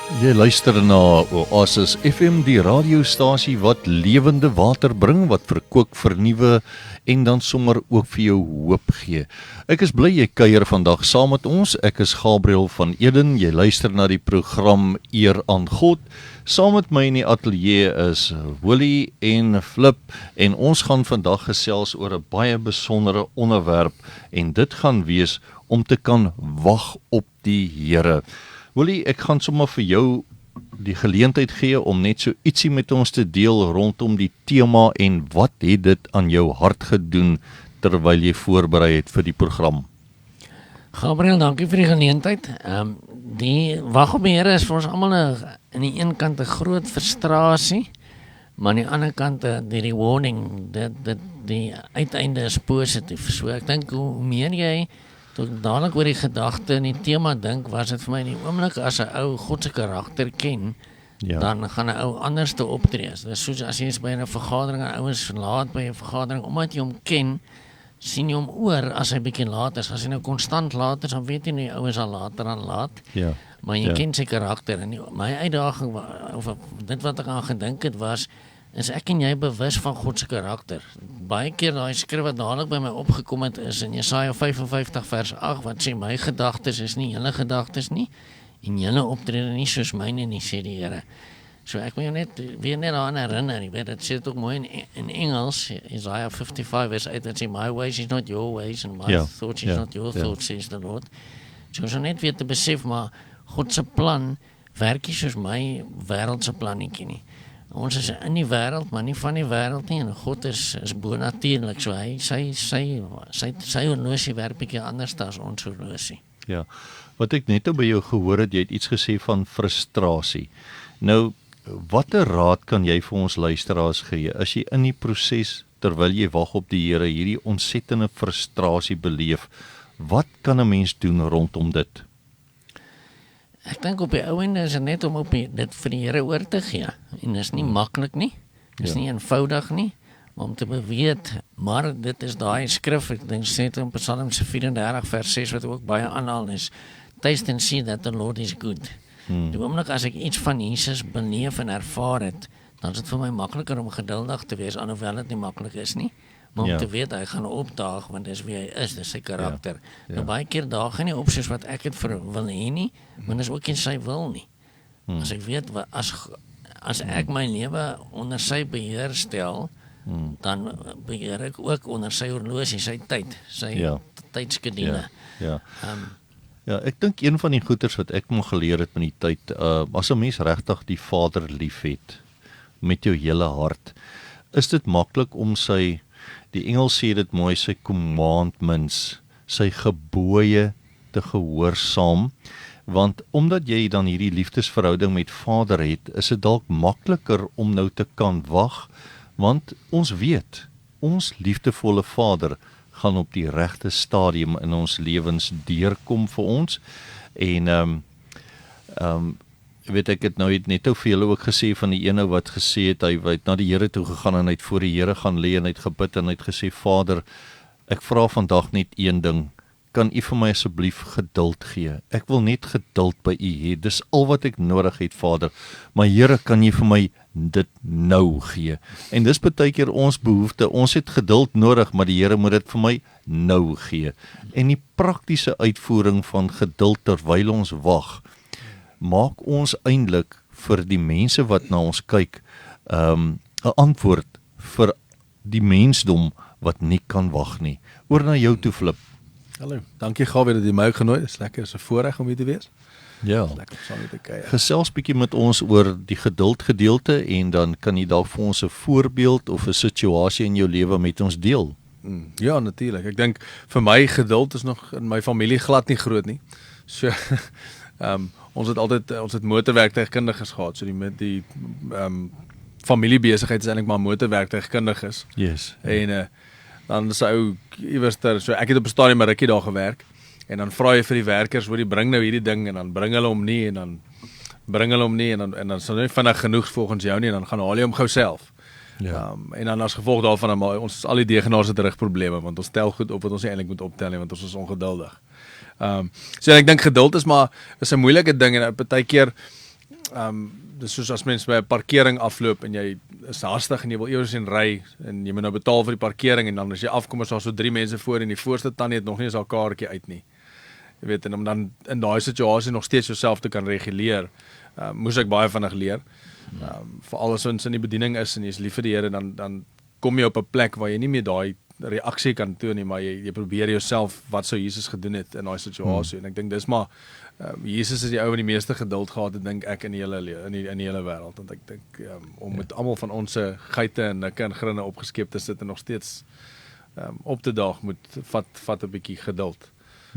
Jy luister na Oasis FM, die radiostasie wat lewende water bring, wat verkoop, vernuwe en dan sommer ook vir jou hoop gee. Ek is bly jy kuier vandag saam met ons. Ek is Gabriel van Eden. Jy luister na die program Eer aan God. Saam met my in die ateljee is Willie en Flip en ons gaan vandag gesels oor 'n baie besondere onderwerp en dit gaan wees om te kan wag op die Here. Willie, ek gaan sommer vir jou die geleentheid gee om net so ietsie met ons te deel rondom die tema en wat het dit aan jou hart gedoen terwyl jy voorberei het vir die program. Gabriel, dankie vir die geleentheid. Die wag op die Here is vir ons almal aan die een kant 'n groot frustrasie, maar aan die ander kant die rewarding, die uiteinde is positief. So ek dink hoe meer jy tot dadelik oor die gedagte en die tema dink, was dit vir my in die oomblik as 'n ou God se karakter ken, dan gaan 'n ou anders te optree. Dit is soos as jy is by 'n vergadering en ouens laat by 'n vergadering, omdat jy hom ken, sien jy hom oor as hy bietjie laat is. As hy nou konstant laat is, dan weet jy nie ouens al later dan laat. Ja. Maar jy ken sy karakter en my uitdaging of dit wat ek aan gedink het was, is ek en jy bewus van God se karakter. Baie keer daai skrif wat dadelik by my opgekom het is in Jesaja 55 vers 8 wat sê my gedagtes is nie julle gedagtes nie en julle optrede nie soos myne nie, sê die Here. So ek wil jou net weer daaraan herinner, jy weet, dit sê dit ook mooi in Engels, Isaiah 55 vers 8, dat sê my ways is not your ways and my thoughts is not your thoughts, says the Lord. So net weer te besef, maar God se plan werk nie soos my wêreld se plannetjie nie. Ons is in die wêreld, maar nie van die wêreld nie, en God is bonatuurlik, so hy, sy horlosie werk bietjie anders as ons horlosie. Ja, wat ek net by jou gehoor het, jy het iets gesê van frustrasie. Nou, watter raad kan jy vir ons luisteraars gee, as jy in die proses, terwyl jy wag op die Here, hierdie ontsettende frustrasie beleef, wat kan 'n mens doen rondom dit? Ek dink op die ou ende is dit net om dit vir die Here oor te gee. En dit is nie maklik nie, dit is nie eenvoudig nie, maar om te beweet, maar dit is daai skrif, ek dink sê dit in Psalm 34 vers 6 wat ook baie aanhaal is, taste and see that the Lord is good. Die oomblik as ek iets van Jesus beleef en ervaar het, dan is dit vir my makliker om geduldig te wees, alhoewel dit nie maklik is nie. Maar om te weet, hy gaan opdaag, want dis wie hy is, dis sy karakter. Nou baie keer daag hy nie op soos wat ek het wil hê nie, maar dis ook nie sy wil nie. As ek weet, as ek my lewe onder sy beheer stel, dan beheer ek ook onder sy horlosie, sy tyd, sy tydskedule. Ja, ek dink een van die goeters wat ek moet geleer het met die tyd, as 'n mens regtig die Vader lief het, met jou hele hart, is dit maklik om die Engels sê dit mooi, sy commandments, sy gebooie te gehoorsaam, want omdat jy dan hierdie liefdesverhouding met Vader het, is dit dalk makliker om nou te kan wag, want ons weet, ons liefdevolle Vader gaan op die regte stadium in ons lewens deurkom vir ons, en weet ek het nou net vir julle ook gesê van die ene wat gesê het, hy het na die Here toe gegaan en hy het voor die Here gaan lê en hy het gebid en hy het gesê, Vader, ek vra vandag net een ding, kan u vir my asseblief geduld gee? Ek wil net geduld by u hê, dis al wat ek nodig het, Vader, maar Here, kan jy vir my dit nou gee? En dis baie keer ons behoefte, ons het geduld nodig, maar die Here moet dit vir my nou gee. En die praktiese uitvoering van geduld terwyl ons wag, maak ons eintlik vir die mense wat na ons kyk, 'n antwoord vir die mensdom wat nie kan wag nie. Oor na jou toe, Flip. Hallo, dankie Gawie dat jy my genooi. Dit is lekker, is 'n voorreg om hier te wees. Ja. Lekker saam met te kuier. Gesels bietjie met ons oor die geduld gedeelte en dan kan jy dalk vir ons 'n voorbeeld of 'n situasie in jou lewe met ons deel. Ja, natuurlik. Ek dink vir my geduld is nog in my familie glad nie groot nie. So ons het motorwerktuigkundiges gehad, so die familiebesigheid is eintlik maar motorwerktuigkundiges. Yes. En dan is ou iewers so ek het op 'n stadium 'n rukkie daar gewerk en dan vra jy vir die werkers, hoor, die bring nou hierdie ding en dan bring hulle hom nie en dan en dan sal hy vinnig genoeg volgens jou nie en dan gaan haal jy hom gou self. Ja. En dan as gevolg daarvan, ons al die degenaars het rugprobleme, want ons tel goed op wat ons eintlik moet optel nie, want ons is ongeduldig. So ek dink geduld is 'n moeilike ding en partykeer dis soos as mens by 'n parkering afloop en jy is hastig en jy wil eers ry en jy moet nou betaal vir die parkering en dan as jy afkom is daar so 3 mense voor en die voorste tannie het nog nie eens haar kaartjie uit nie. Jy weet, en om dan in daai situasie nog steeds jouself te kan reguleer, moes ek baie vinnig leer. Veral as ons in die bediening is en jy is lief vir die Here, dan kom jy op 'n plek waar jy nie meer daai reaksie kan toon nie, maar jy probeer jouself wat sou Jesus gedoen het in daai situasie. En ek dink dis maar Jesus is die ou wat die meeste geduld gehad het, dink ek in die hele wêreld, want ek dink om met almal van ons geite en nikke en grinne opgeskep te sit en nog steeds op te daag moet vat 'n bietjie geduld.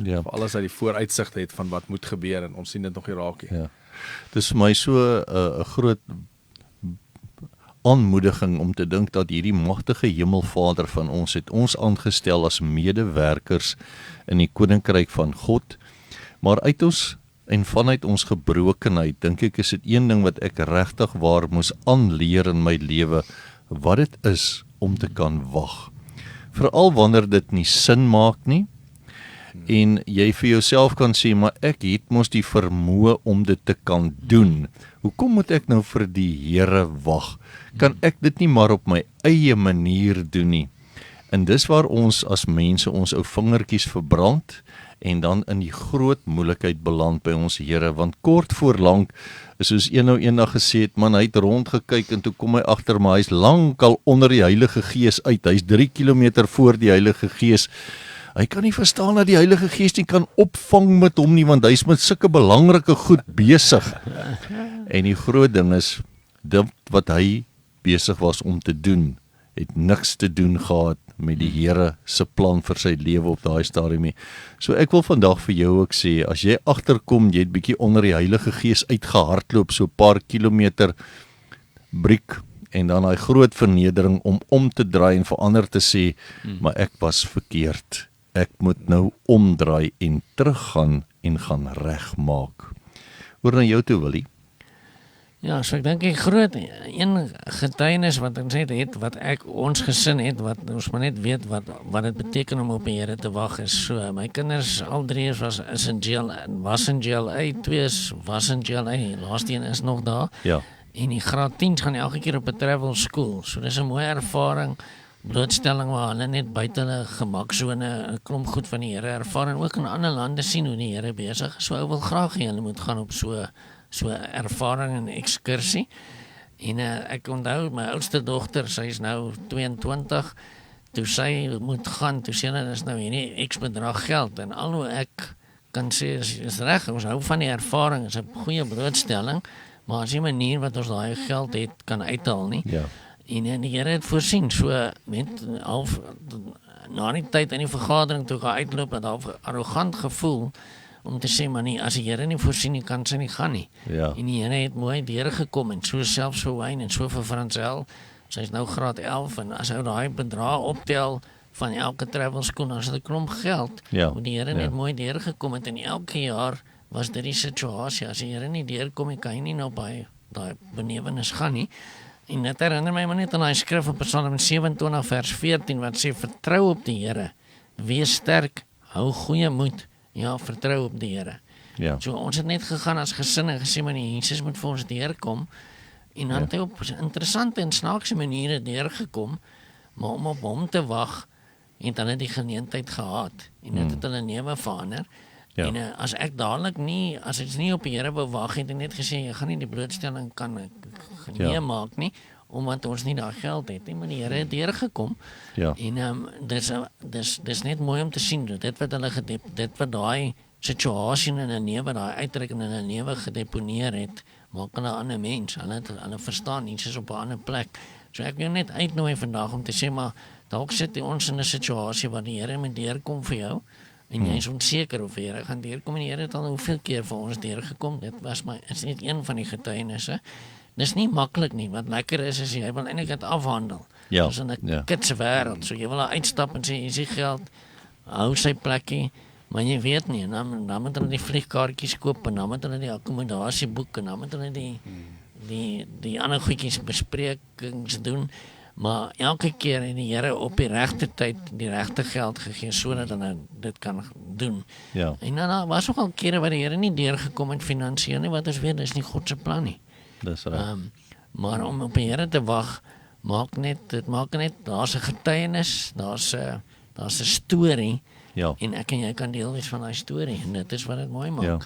Ja. Vir alles uit die vooruitsig het van wat moet gebeur en ons sien dit nog nie raak nie. Ja. Dis vir my so 'n groot aanmoediging om te dink dat hierdie magtige Hemelvader van ons het ons aangestel as medewerkers in die koninkryk van God, maar uit ons en vanuit ons gebrokenheid dink ek is dit een ding wat ek regtig waar moes aanleer in my lewe, wat dit is om te kan wag. Veral wanneer dit nie sin maak nie, en jy vir jouself kan sê, maar ek het mos die vermoë om dit te kan doen. Hoekom moet ek nou vir die Here wag? Kan ek dit nie maar op my eie manier doen nie? En dis waar ons as mense ons ou vingertjies verbrand en dan in die groot moeilikheid beland by ons Here, want kort voor lank, soos een nou eendag gesê het, man, hy het rondgekyk en toe kom hy agter, maar hy's lankal onder die Heilige Gees uit, hy's 3 kilometer voor die Heilige Gees. Hy kan nie verstaan dat die Heilige Gees nie kan opvang met hom nie, want hy's met sulke belangrike goed besig. En die groot ding is, dit wat hy besig was om te doen, het niks te doen gehad met die Here se plan vir sy lewe op daai stadium nie. So ek wil vandag vir jou ook sê, as jy agterkom, jy het bietjie onder die Heilige Gees uitgehardloop, so 'n paar kilometer briek, en dan daai groot vernedering om te draai en verander te sê, maar ek was verkeerd. Ek moet nou omdraai en teruggaan en gaan regmaak. Oor na jou toe, Willie. Ja, so ek dink die groot een getuienis wat ons het, wat ons gesin het, wat ons maar net weet wat dit beteken om op die Here te wag is. So my kinders al 3 was in GLA, 2 was in GLA, laaste een is nog daar. Ja. En die graad 10's gaan elke keer op 'n travel school. So dis 'n mooi ervaring, blootstelling waar hulle net buite hulle gemaksone 'n klomp goed van die Here ervaar en ook in ander lande sien hoe die Here besig is. So ou wil graag hê hulle moet gaan op so ervaring en ekskursie. En ek onthou my oudste dogter, sy is nou 22, toe sy moet gaan, toe sê hulle, dis nou hierdie X bedrag geld, en al hoe ek kan sê, is reg, ons hou van die ervaring, is 'n goeie blootstelling, maar as die manier wat ons daai geld het, kan uithaal nie. Ja. En die Here het voorsien, so met half, na die tyd in die vergadering toe gaan uitloop, het half arrogant gevoel, om te sê, maar nie, as die Here nie voorsien nie, kan sy nie gaan nie. Ja. En die Here het mooi deurgekom, en so selfs vir Wayne, en so vir Fransel, sy is nou graad 11, en as hy daai bedrag optel, van elke travel school, dan is dit 'n klomp geld, Ja, hoe die Here ja. net mooi deurgekom het, en elke jaar was dit die situasie, as die Here nie deurkom, kan jy nie nou by daai benewenis gaan nie. En dit herinner my maar net aan daai skrif op Psalm 27 vers 14, wat sê, vertrou op die Here, wees sterk, hou goeie moed, ja, vertrou op die Here. Ja. So ons het net gegaan as gesin en gesê, maar die Jesus moet vir ons deurkom, en dan het hy op interessante en snaakse maniere deurgekom, maar om op hom te wag, het hulle die geleentheid gehad, en dit het hulle lewe verander. Ja. En as ek dadelik nie, as ek nie op die Here bewag het en net gesê, jy gaan nie die blootstelling kan meemaak nie, omdat ons nie daar geld het nie, maar die Here het deurgekom. Ja. En dis net mooi om te sien, dit wat daai situasie in 'n lewe, daai uitdrukking in 'n lewe gedeponeer het, maak hulle 'n ander mens. Hulle verstaan iets is op 'n ander plek. So ek wil net uitnooi vandag om te sê, maar dalk sit ons in 'n situasie waar die Here moet deurkom vir jou, en jy is onseker of Here gaan deurkom, en die Here het al hoeveel keer vir ons deurgekom. Dit is net een van die getuienisse. Dis nie maklik nie, wat lekker is jy wil eintlik dit afhandel. Ja, Dis in 'n ja. kitse wêreld, so jy wil uitstap en sê, jy sê geld, hou sy plekkie, maar jy weet nie, en dan moet hulle die vliegkaartjies koop, en dan moet hulle die akkommodasie boek, en dan moet hulle die ander goedjies besprekings doen, Maar elke keer het die Here op die regte tyd die regte geld gegee sodat hulle dit kan doen. Ja. En dan was ook al kere waar die Here nie deurgekom het finansiëel nie, wat ons weet, dis nie God se plan nie. Dis reg. Maar om op die Here te wag, maak net, daar's 'n getuienis, daar's 'n storie, Ja. en ek en jy kan deel wees van daai storie, en dit is wat dit mooi maak. Ja.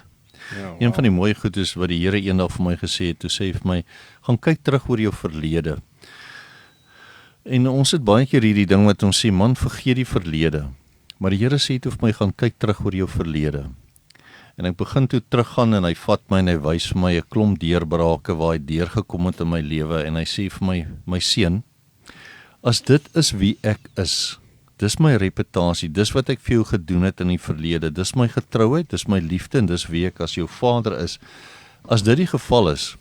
Ja, Een van die mooi goed is wat die Here eendag vir my gesê het, toe sê hy vir my, gaan kyk terug oor jou verlede. En ons het baie keer hierdie ding wat ons sê, man, vergeet die verlede. Maar die Here sê toe vir my, gaan kyk terug oor jou verlede. En ek begin toe teruggaan en hy vat my en hy wys vir my 'n klomp deurbrake waar hy deurgekom het in my lewe en hy sê vir my, my seun, as dit is wie ek is, dis my reputasie, dis wat ek vir jou gedoen het in die verlede, dis my getrouheid, dis my liefde en dis wie ek as jou vader is. As dit die geval is,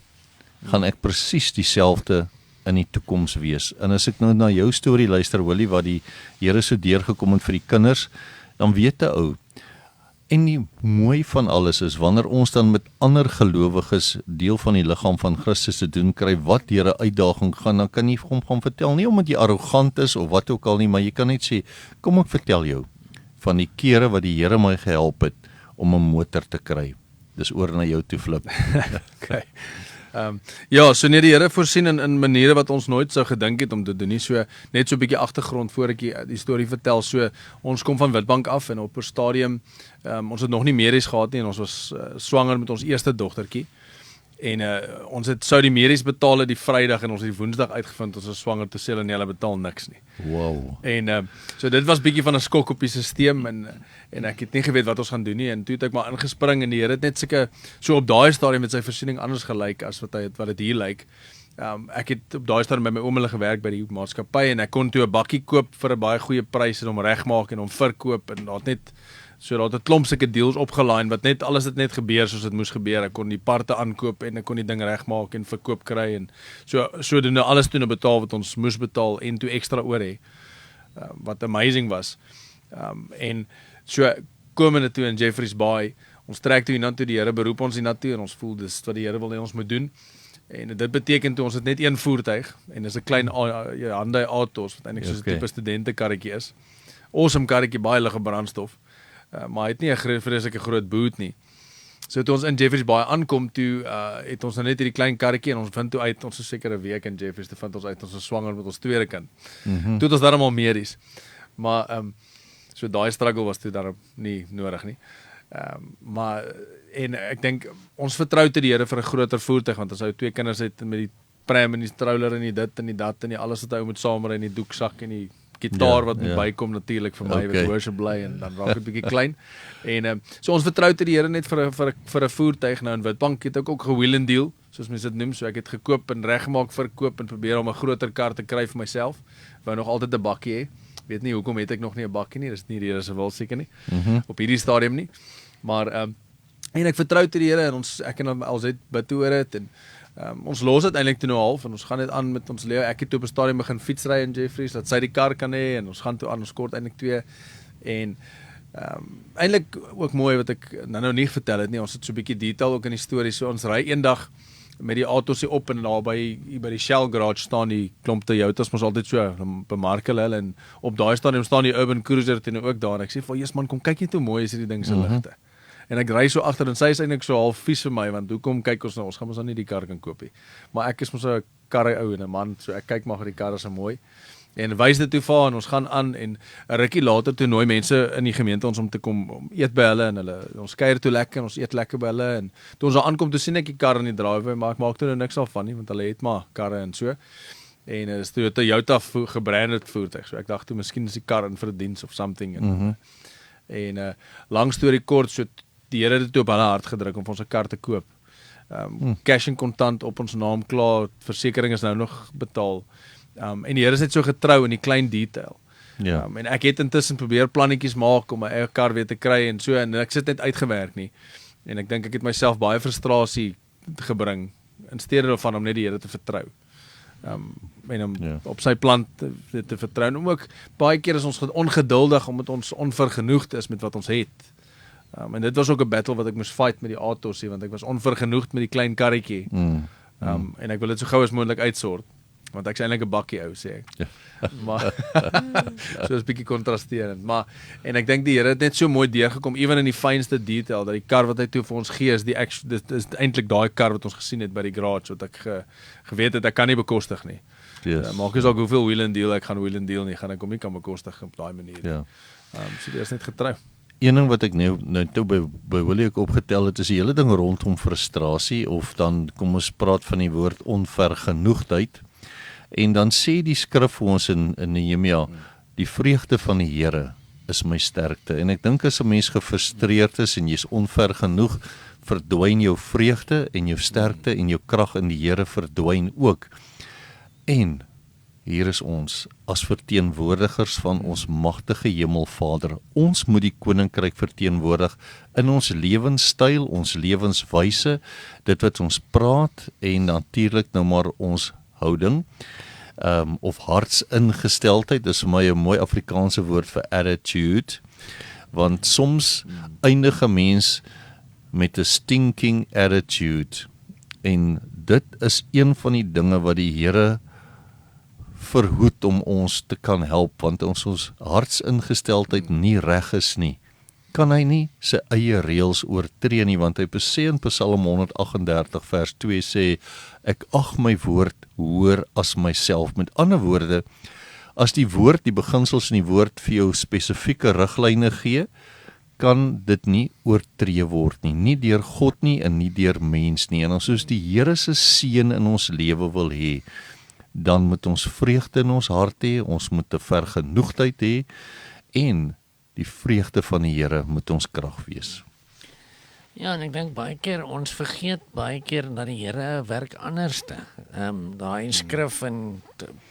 gaan ek presies dieselfde in die toekoms wees. En as ek nou na jou storie luister, Willie, wat die Here so deurgekom het vir die kinders, dan weet 'n ou. En die mooi van alles is, wanneer ons dan met ander gelowiges deel van die liggaam van Christus te doen kry, wat deur 'n uitdaging gaan, dan kan jy hom gaan vertel, nie omdat jy arrogant is of wat ook al nie, maar jy kan net sê, kom ek vertel jou van die kere wat die Here my gehelp het om 'n motor te kry. Dis oor na jou toe flip. Okay. Ja, so net die Here voorsien in maniere wat ons nooit sou gedink het om te doen nie. So net so 'n bietjie agtergrond voor ek die storie vertel. So ons kom van Witbank af en op 'n stadium ons het nog nie medies gehad nie en ons was swanger met ons eerste dogtertjie. En ons sou die medies betaal het die Vrydag en ons het die Woensdag uitgevind ons is swanger, te sê hulle nee, hulle betaal niks nie. Wow. En so dit was bietjie van 'n skok op die stelsel en ek het nie geweet wat ons gaan doen nie en toe het ek maar ingespring en die Here het net so op daai stadium met sy voorsiening anders gelyk as wat dit hier lyk. Ek het op daai stadium by my oom hulle gewerk by die maatskappy en ek kon toe 'n bakkie koop vir 'n baie goeie prys en hom regmaak en hom verkoop en daar het 'n klomp sulke deals opgelyn wat net alles het net gebeur soos dit moes gebeur. Ek kon die parte aankoop en ek kon die ding regmaak en verkoop kry en so doen nou alles toe betaal wat ons moes betaal en toe ekstra oor hê. Wat amazing was. En so komende toe in Jeffreys Bay, ons trek toe hiernatoe, die Here beroep ons hiernatoe en ons voel dis wat die Here wil hê ons moet doen. En dit beteken toe ons het net een voertuig en dis 'n klein Hyundai Atos wat eintlik soos 'n tipe studentekarretjie is. Awesome karretjie, baie ligte brandstof. Maar hy het nie 'n vreeslike groot boot nie. So toe ons in Jeffreys Bay aankom toe het ons nou net hierdie klein karretjie en ons vind toe uit ons is seker 'n week in Jeffreys te vind ons uit ons is swanger met ons tweede kind. Toe het ons dan almal medies. Maar so daai struggle was toe daarop nie nodig nie. Maar en ek dink ons vertrou te die Here vir 'n groter voertuig want as hy 2 kinders het met die pram en die stroller en die dit en die dat en die alles wat hy moet saamry en die doeksak en die gitaar wat moet bykom natuurlik vir my met worship bly en dan raak dit bietjie klein. En so ons vertrou te die Here net vir 'n voertuig nou in Witbank het ek ook gewheel and deal soos mense dit noem. So ek het gekoop en regmaak, verkoop en probeer om 'n groter kar te kry vir myself. Wou nog altyd 'n bakkie hê. Weet nie hoekom het ek nog nie 'n bakkie nie. Dis nie die Here se wil seker nie. Op hierdie stadium nie. Maar en ek vertrou te die Here en ek en ons het bid oor dit en ons los dit eintlik toe nou half en ons gaan net aan met ons lewe. Ek het toe op 'n stadium begin fietsry in Jeffreys dat sy die kar kan hê en ons gaan toe aan ons kort eintlik 2 en eintlik ook mooi wat ek nou nie vertel het nie. Ons het so 'n bietjie detail ook in die storie. So ons ry eendag met die auto's hier op en daar by die Shell garage staan die klomp Toyotas mos altyd so bemark hulle en op daai stadium staan die Urban Cruiser teen ook daar en ek sê vir Jesus man kom kyk net hoe mooi is hierdie ding se ligte. En ek ry so agter en sy is eintlik so half vies vir my want hoekom kyk ons nou ons gaan mos dan nie die kar kan koop nie. Maar ek is mos 'n karry ou en 'n man so ek kyk maar die kar is so mooi. En wys dit toe vir haar en ons gaan aan en 'n rukkie later toe nooi mense in die gemeente ons om te kom eet by hulle en ons kuier toe lekker en ons eet lekker by hulle en toe ons daar aankom toe sien ek die kar in die driveway maar ek maak toe niks al van nie want hulle het maar karre en so. En dis toe 'n Toyota gebranded voertuig. So ek dink toe miskien is die kar in vir 'n diens of something en lang storie kort so die Here het dit toe op hulle hart gedruk om vir ons 'n kar te koop. Cash en kontant op ons naam klaar, versekering is nou nog betaal. En die Here is net so getrou in die klein detail. Ja. En ek het intussen probeer plannetjies maak om my eie kar weer te kry en so en ek sit net uitgewerk nie. En ek dink ek het myself baie frustrasie gebring in steede daarvan om net die Here te vertrou. En om op sy plan te vertrou. En ook baie keer is ons ongeduldig omdat ons onvergenoegd is met wat ons het. En dit was ook 'n battle wat ek moes fight met die Atos want ek was onvergenoegd met die klein karretjie. En ek wil dit so gou as moontlik uitsort. want ek is eintlik 'n bakkie ou, sê ek. Maar so is bietjie kontrasterend, maar en ek dink die Here het net so mooi deurgekom, ewen in die fynste detail, dat die kar wat hy toe vir ons gee is dit is eintlik daai kar wat ons gesien het by die garage, wat ek geweet het ek kan nie bekostig nie. Yes. Maak is ook hoeveel wheel and deal ek gaan wheel and deal nie, gaan ek hom nie kan bekostig op daai manier. Ja. So dit is net getrou. Een ding wat ek nou toe by Willie ook opgetel het, is die hele ding rondom frustrasie, of dan kom ons praat van die woord onvergenoegdheid. En dan sê die skrif vir ons in Nehemia, die vreugde van die Here is my sterkte. En ek dink as 'n mens gefrustreerd is en jy's onvergenoeg, verdwyn jou vreugde en jou sterkte en jou krag in die Here verdwyn ook. En hier is ons as verteenwoordigers van ons magtige Hemelvader. Ons moet die koninkryk verteenwoordig in ons lewenstyl, ons lewenswyse, dit wat ons praat en natuurlik nou maar ons houding of hartsingesteldheid. Dis vir my 'n mooi Afrikaanse woord vir attitude, want soms eindig 'n mens met 'n stinking attitude, en dit is een van die dinge wat die Here verhoed om ons te kan help, want ons hartsingesteldheid nie reg is nie, kan hy nie sy eie reëls oortree nie, want hy sê in Psalm 138 vers 2 sê, ek ag my woord hoër as myself. Met ander woorde, as die woord, die beginsels in die woord vir jou spesifieke riglyne gee, kan dit nie oortree word nie deur God nie en nie deur mens nie. En as ons die Here se seën in ons lewe wil hê, dan moet ons vreugde in ons hart hê, ons moet 'n vergenoegdheid hê, en die vreugde van die Here moet ons krag wees. Ja, en ek dink baie keer, ons vergeet baie keer dat die Here werk anderste. Daai skrif in,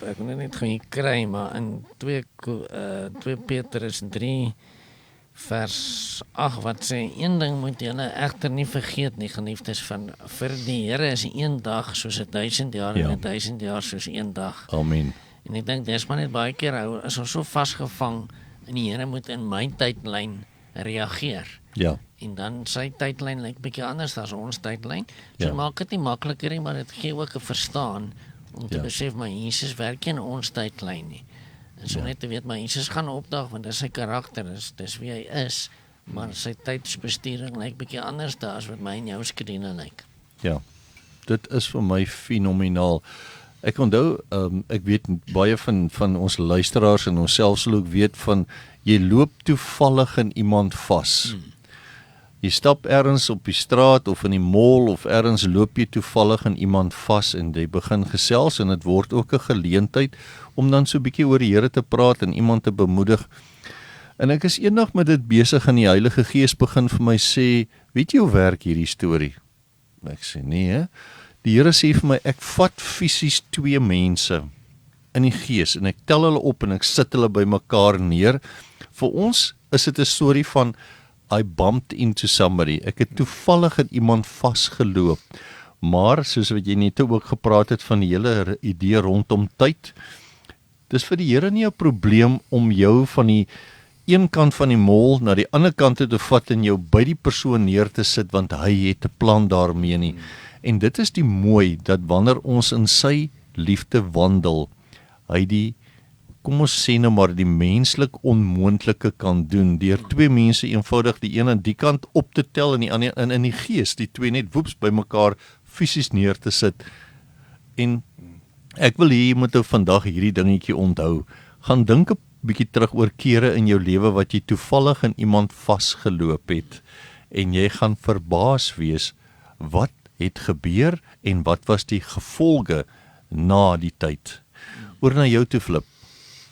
ek moet net gaan kry, maar in 2 Petrus 3 vers 8 wat sê, een ding moet julle egter nie vergeet nie, geliefdes, van vir die Here is een dag soos 1000 jaar en 1000 jaar soos een dag. Amen. En ek dink dis maar net baie keer is ons so vasgevang en die Here moet in my tydlyn reageer. Ja. En dan sy tydlyn lyk bietjie anders as ons tydlyn. So Ja. maak dit nie makliker nie, maar dit gee ook 'n verstaan om te Ja. besef, maar Jesus werk nie in ons tydlyn nie. En so net te weet, maar Jesus gaan opdag, want dis sy karakter, dis wie hy is, maar sy tydsbestuuring lyk bietjie anders as wat my en jou skedule lyk. Ja, dit is vir my fenomenaal. Ek onthou, ek weet baie van ons luisteraars en ons self sal ook weet van, jy loop toevallig in iemand vas. Jy stap ergens op die straat of in die mall of ergens loop jy toevallig in iemand vas en jy begin gesels en dit word ook 'n geleentheid om dan so 'n bietjie oor die Here te praat en iemand te bemoedig. En ek is eendag met dit besig en die Heilige Gees begin vir my sê, weet jy hoe werk hierdie storie? Ek sê nee, hè? Die Here sê vir my, ek vat fisies 2 mense in die gees en ek tel hulle op en ek sit hulle by mekaar neer. Vir ons is dit 'n storie van I bumped into somebody. Ek het toevallig in iemand vasgeloop. Maar soos wat jy net ook gepraat het van die hele idee rondom tyd, dis vir die Here nie 'n probleem om jou van die een kant van die mall na die ander kant te vat en jou by die persoon neer te sit, want hy het 'n plan daarmee nie. En dit is die mooi, dat wanneer ons in sy liefde wandel, hy die, kom ons sê nou maar, die menslik onmoontlike kan doen, deur 2 mense eenvoudig die een aan die kant op te tel en die ander in die gees, die 2 net woeps by mekaar fisies neer te sit. En ek wil hê jy moet nou vandag hierdie dingetjie onthou. Gaan dink 'n bietjie terug oor kere in jou lewe wat jy toevallig in iemand vasgeloop het, en jy gaan verbaas wees, wat het gebeur en wat was die gevolge na die tyd. Oor na jou toe, Flip.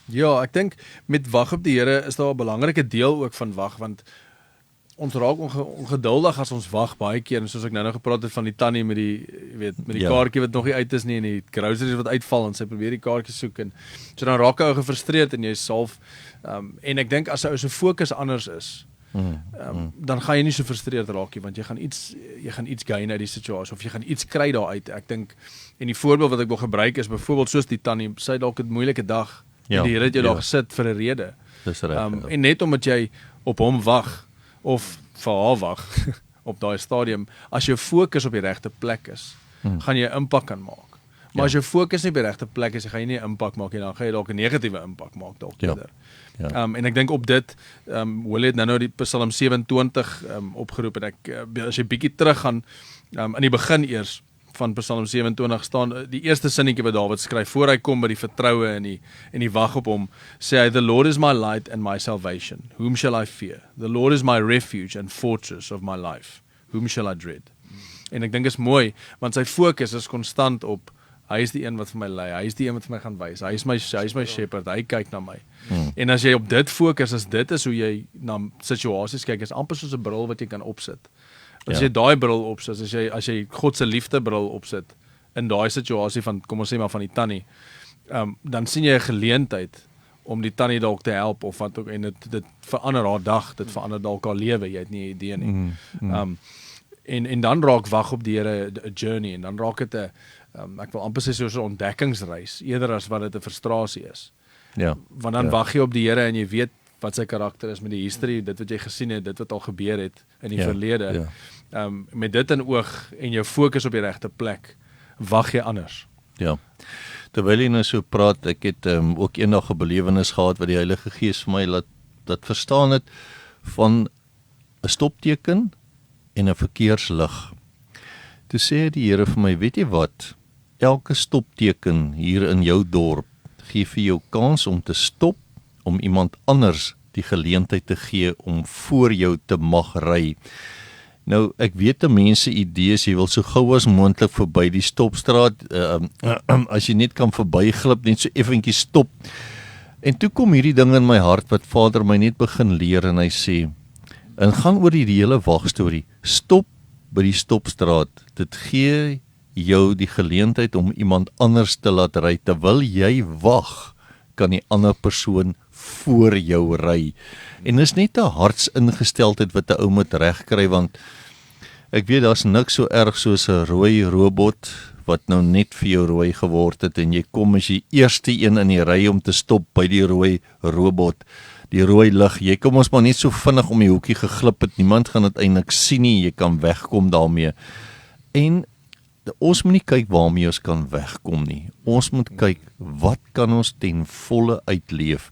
Ja, ek dink met wag op die Here is daar 'n belangrike deel ook van wag, want ons raak ongeduldig as ons wag baie keer, en soos ek nou gepraat het van die tannie met die, met die kaartjie wat nog nie uit is nie, en die groceries wat uitval, en sy probeer die kaartjie soek, en so dan raak hy gefrustreerd, en jy self, en ek dink as hy se fokus anders is, dan gaan jy nie so frustreerd raak nie, want jy gaan iets gain uit die situasie, of jy gaan iets kry daar uit. Ek dink, en die voorbeeld wat ek wil gebruik is, byvoorbeeld soos die tannie, sy dalk 'n moeilike dag, en die Here het jou daar gesit vir 'n rede. Dis reg. En net omdat jy op hom wag, of vir haar wag, op daai stadium, as jou fokus op die regte plek is, gaan jy 'n impak kan maak. Maar as jou fokus nie by die regte plek is, gaan jy nie 'n impak maak nie, dan gaan jy dalk 'n negatiewe impak maak dalk eerder. En ek dink op dit, Willie het nou die Psalm 27 opgeroep en as jy bietjie terug gaan, in die begin eers van Psalm 27 staan die eerste sinnetjie wat Dawid skryf voor hy kom by die vertroue en die wag op hom, sê hy, the Lord is my light and my salvation, whom shall I fear? The Lord is my refuge and fortress of my life, whom shall I dread? En ek dink is mooi, want sy fokus is konstant op, hy is die een wat vir my lei, hy is die een wat vir my gaan wys, hy is my shepherd, hy kyk na my. En as jy op dit fokus, as dit is hoe jy na situasies kyk, is amper soos 'n bril wat jy kan opsit. As jy daai bril opsit, as jy God se liefde bril opsit in daai situasie van, kom ons sê maar van die tannie, dan sien jy 'n geleentheid om die tannie dalk te help of wat ook, en dit verander haar dag, dit verander dalk haar lewe, jy het nie 'n idee nie. En dan raak wag op die Here 'n journey, en dan raak dit 'n ek wil amper sê soos 'n ontdekkingsreis, eerder as wat dit 'n frustrasie is. Want dan wag jy op die Here en jy weet wat sy karakter is met die history, dit wat jy gesien het, dit wat al gebeur het in die verlede. Met dit in oog en jou fokus op die regte plek, wag jy anders. Ja. Terwyl jy nou so praat, ek het ook eendag 'n belewenis gehad wat die Heilige Gees vir my laat verstaan het van 'n stopteken en 'n verkeerslig. Toe sê die Here vir my, weet jy wat? Elke stopteken hier in jou dorp gee vir jou kans om te stop, om iemand anders die geleentheid te gee om voor jou te mag ry. Nou, ek weet mense idees, jy wil so gou as moontlik verby die stopstraat, as jy net kan verbyglip, net so effentjies stop. En toe kom hierdie ding in my hart wat Vader my net begin leer, en hy sê, en gaan oor die hele wagstorie, stop by die stopstraat, dit gee jou die geleentheid om iemand anders te laat ry, terwyl jy wag, kan die ander persoon voor jou ry. En is net 'n hartsingesteldheid wat 'n ou moet regkry, want ek weet daar's niks so erg soos 'n rooi robot wat nou net vir jou rooi geword het, en jy kom as jy eerste een in die ry om te stop by die rooi robot, die rooi lig, jy kom ons maar net so vinnig om die hoekie geglip het, niemand gaan dit eintlik sien nie, jy kan wegkom daarmee. En ons moet nie kyk waarmee ons kan wegkom nie. Ons moet kyk, wat kan ons ten volle uitleef?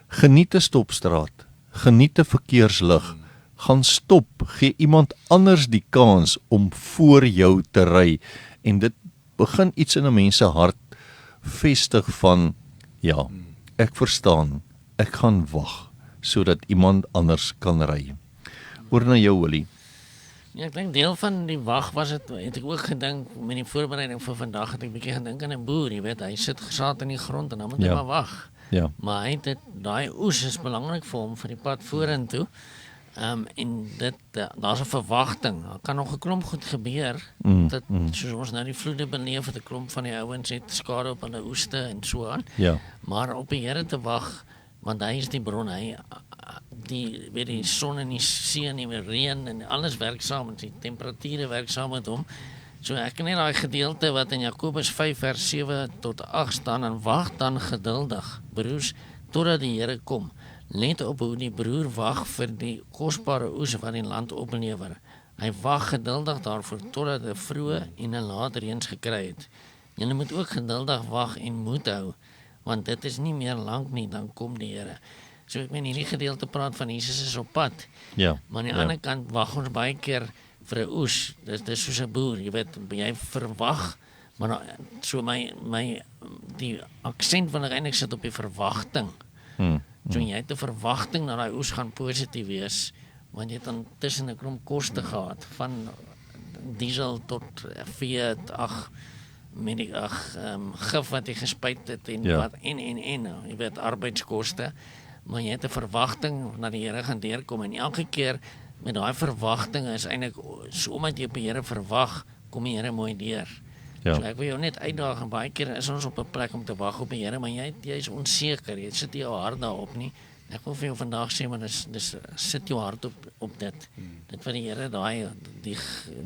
Geniet 'n stopstraat, geniet 'n verkeerslig, gaan stop, gee iemand anders die kans om voor jou te ry. En dit begin iets in 'n mens se hart vestig van, ja, ek verstaan, ek gaan wag, sodat iemand anders kan ry. Oor na jou, Willie. Ja, ek dink deel van die wag was het ek ook gedink, met die voorbereiding vir vandag het ek 'n bietjie gedink aan 'n boer, jy weet, hy sit gesaad in die grond en dan moet hy maar wag. Maar hy het daai oes is belangrik vir hom vir die pad vorentoe. En dit daar's 'n verwagting. Daar kan nog 'n klomp goed gebeur. Dat soos ons nou die vloede beleef het, 'n klomp van die ouens het skade op hulle oeste en so aan. Maar op die Here te wag, want hy is die bron, hy weet die son en die see en die reën en alles werk saam, die temperature werk saam met hom. So ek ken net daai gedeelte wat in Jakobus 5 vers 7 tot 8 staan, en wag dan geduldig, broers, totdat die Here kom. Let op hoe die broer wag vir die kosbare oes wat die land oplewer. Hy wag geduldig daarvoor totdat 'n vroeë en 'n laat reëns gekry het. Julle moet ook geduldig wag en moed hou, want dit is nie meer lank nie, dan kom die Here. So ek meen hierdie gedeelte praat van Jesus is op pad. Maar aan die ander kant wag ons baie keer vir 'n oes. Dit is soos 'n boer, jy weet, jy verwag, maar so die aksent van eintlik sit op die verwagting. So jy het 'n verwagting dat daai oes gaan positief wees, want jy het dan tussen 'n klomp koste gehad, van diesel tot Fiat, gif wat jy gespuit het en wat en jy weet arbeidskoste, maar jy het 'n verwagting dat die Here gaan deurkom, en elke keer met daai verwagting is eintlik so, omdat jy op die Here verwag, kom die Here mooi deur. So ek wil jou net uitdaag, en baie keer is ons op 'n plek om te wag op die Here, maar jy is onseker, jy sit jou hart daarop nie. Ek wil vir jou vandag sê, maar dis sit jou hart op dit. Dit wat die Here daai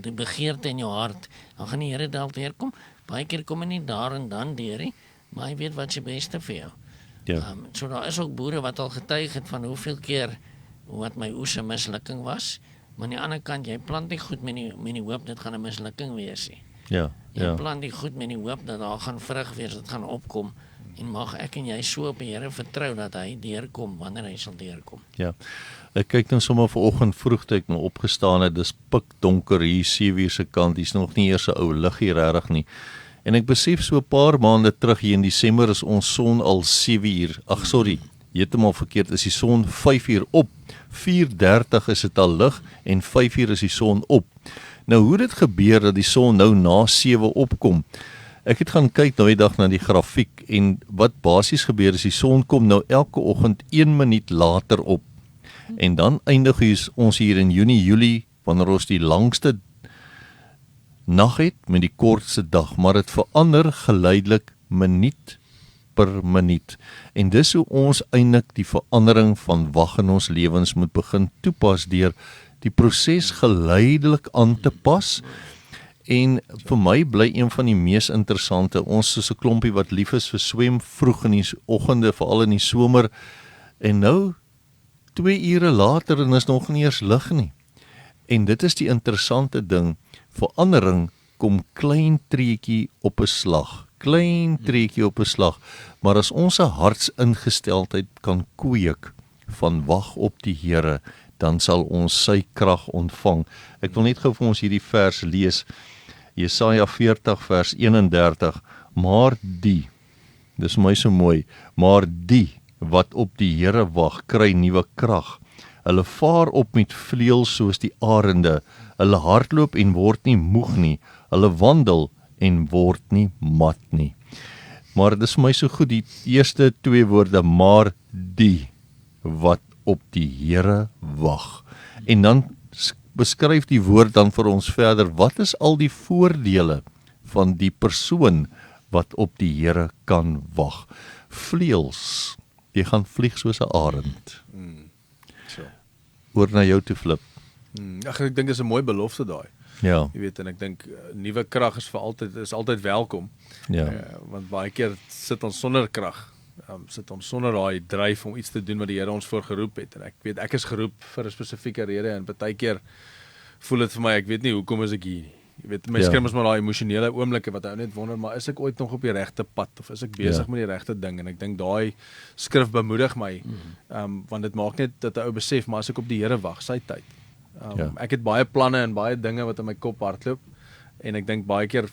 die begeerte in jou hart, dan gaan die Here dalk deurkom. Baie keer kom hy nie daar en dan deur nie, maar hy weet wat se beste vir jou. So daar is ook boere wat al getuig het van hoeveel keer wat my oes 'n mislukking was, maar aan die ander kant, jy plant nie goed met die hoop dit gaan 'n mislukking wees nie. Ja, Jy ja. plant die goed met die hoop dat daar gaan vrug wees, dit gaan opkom. En mag ek en jy so op die Here vertrou dat hy deurkom wanneer hy sal deurkom. Ja. Ek kyk nou sommer vanoggend vroeg toe ek nou opgestaan het, dis pikdonker hier 7:00 se kant, hier's nog nie eers 'n ou lig hier regtig nie. En ek besef so 'n paar maande terug hier in Desember is ons son al 7:00. Ag sorry, heeltemal verkeerd, is die son 5:00 op. 4:30 is dit al lig en 5:00 is die son op. Nou hoe dit gebeur dat die son nou na 7 opkom? Ek het gaan kyk nou die dag na die grafiek en wat basies gebeur is die son kom nou elke oggend 1 minuut later op. En dan eindig ons hier in Junie, Julie, wanneer ons die langste nag het met die kortste dag, maar dit verander geleidelik minuut per minuut. En dis hoe ons eintlik die verandering van wag in ons lewens moet begin toepas deur die proses geleidelik aan te pas. En vir my bly een van die mees interessante, ons is 'n klompie wat lief is vir swem vroeg in die oggende, veral in die somer, en nou 2 ure later en is nog nie eers lig nie. En dit is die interessante ding, verandering kom klein treetjie op 'n slag, maar as ons 'n hartsingesteldheid kan kweek van wag op die Here, dan sal ons sy krag ontvang. Ek wil net gou vir ons hierdie vers lees, Jesaja 40 vers 31, maar die, dis vir my so mooi, maar die wat op die Here wag, kry nuwe krag. Hulle vaar op met vleuels soos die arende, hulle hardloop en word nie moeg nie, hulle wandel en word nie mat nie. Maar dit is vir my so goed, die eerste 2 woorde, maar die wat op die Here wag. En dan beskryf die woord dan vir ons verder, wat is al die voordele van die persoon wat op die Here kan wag? Vleuels, jy gaan vlieg soos 'n arend. So. Oor na jou toe Flip. Ag, ek dink dis 'n mooi belofte daai. Ja, Jy weet, en ek dink nuwe krag is altyd welkom. ja, Want baie keer sit ons sonder krag. Sit ons sonder daai dryf om iets te doen wat die Here ons voor geroep het. En ek weet ek is geroep vir 'n spesifieke rede en baie keer voel dit vir my, ek weet nie hoekom is ek hier nie. Jy weet, my skrim is maar daai emosionele oomblikke wat ou net wonder, maar is ek ooit nog op die regte pad of is ek besig met die regte ding? En ek dink daai skrif bemoedig my, want dit maak net dat 'n ou besef, maar as ek op die Here wag, sy tyd. Ek het baie planne en baie dinge wat in my kop hardloop en ek dink baie keer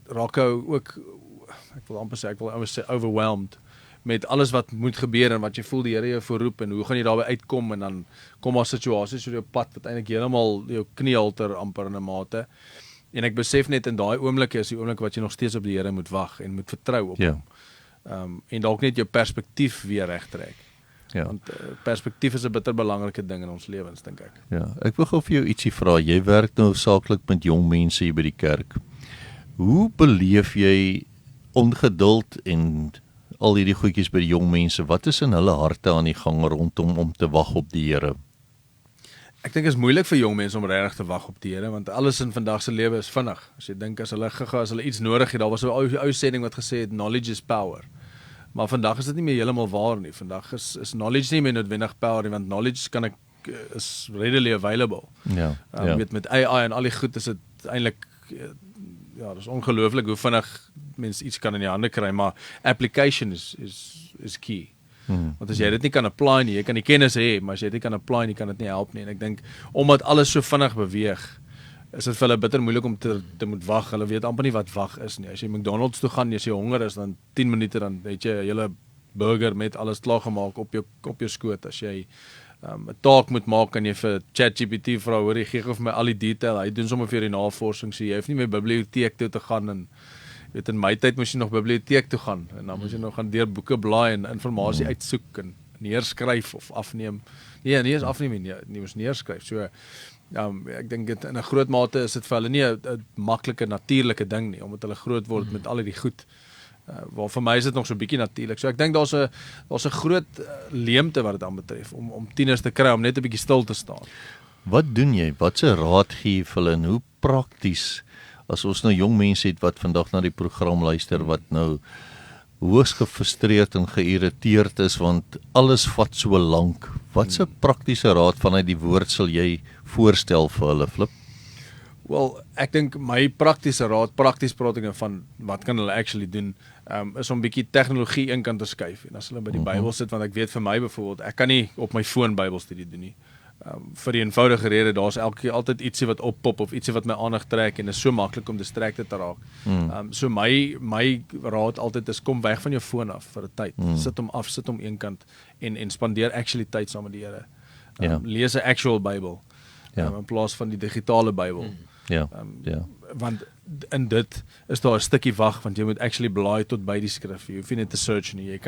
raak ou ook, ek wil amper sê overwhelmed met alles wat moet gebeur en wat jy voel die Here jou voorroep en hoe gaan jy daarby uitkom en dan kom daar situasies op jou pad wat eintlik heeltemal jou kniehalter amper in 'n mate. En ek besef net in daai oomblikke is die oomblik wat jy nog steeds op die Here moet wag en moet vertrou op hom. En dalk net jou perspektief weer regtrek. ja. Want perspektief is 'n bitter belangrike ding in ons lewens, dink ek. Ja, ek wil gou vir jou ietsie vra. Jy werk nou saaklik met jong mense hier by die kerk. Hoe beleef jy ongeduld en al hierdie goedjies by die jong mense? Wat is in hulle harte aan die gang rondom om te wag op die Here? Ek dink dit is moeilik vir jong mense om regtig te wag op die Here, want alles in vandag se lewe is vinnig. As jy dink as hulle iets nodig het, daar was 'n ou sending wat gesê het knowledge is power. Maar vandag is dit nie meer heeltemal waar nie. Vandag is knowledge nie meer noodwendig power nie, want knowledge is readily available. Ja, Weet, met AI en al die goed is dit eintlik ja, dis ongelooflik hoe vinnig mense iets kan in die hande kry, maar application is key. Want as jy dit nie kan apply nie, jy kan die kennis hê, maar as jy dit nie kan apply nie, kan dit nie help nie. En ek dink omdat alles so vinnig beweeg, is dit vir hulle bitter moeilik om te moet wag. Hulle weet amper nie wat wag is nie. As jy McDonald's toe gaan, as jy honger is, dan 10 minute dan het jy 'n hele burger met alles klaar gemaak op jou skoot. As jy 'n taak moet maak, kan jy vir ChatGPT vra, hoor, jy gee vir my al die detail. Hy doen sommer vir die navorsing, so jy hoef nie meer biblioteek toe te gaan en weet, in my tyd moes jy nog biblioteek toe gaan en dan moes jy nog gaan deur boeke blaai en inligting uitsoek en neerskryf of afneem. Nee, nie eens afneem nie, jy moes neerskryf. So ek dink dit in 'n groot mate is dit vir hulle nie 'n maklike natuurlike ding nie, omdat hulle groot word met al die goed. Waar vir my is dit nog so 'n bietjie natuurlik. So ek dink daar's 'n groot leemte wat dit aanbetref om tieners te kry om net 'n bietjie stil te staan. Wat doen jy? Wat se raad gee jy vir hulle en hoe prakties as ons nou jong mense het wat vandag na die program luister wat nou hoogs gefrustreerd en geïrriteerd is want alles vat so lank. Wat se praktiese raad vanuit die woord sal jy voorstel vir hulle, Flip? Wel, ek dink my praktiese raad, prakties praat ek nou van wat kan hulle actually doen, is om 'n bietjie tegnologie in kant te skuif. En as hulle by die Bybel sit, want ek weet vir my byvoorbeeld, ek kan nie op my foon Bybelstudie doen nie. Vir die eenvoudige rede, daar's elke keer altyd ietsie wat oppop of ietsie wat my aandag trek en is so maklik om distracted te raak. So my raad altyd is kom weg van jou foon af vir 'n tyd. Sit hom af, sit hom eenkant en spandeer actually tyd saam met die Here. Lees 'n actual Bybel in plaas van die digitale Bybel. Want in dit is daar 'n stukkie wag, want jy moet actually blaai tot by die skrif. Jy hoef nie net te search nie.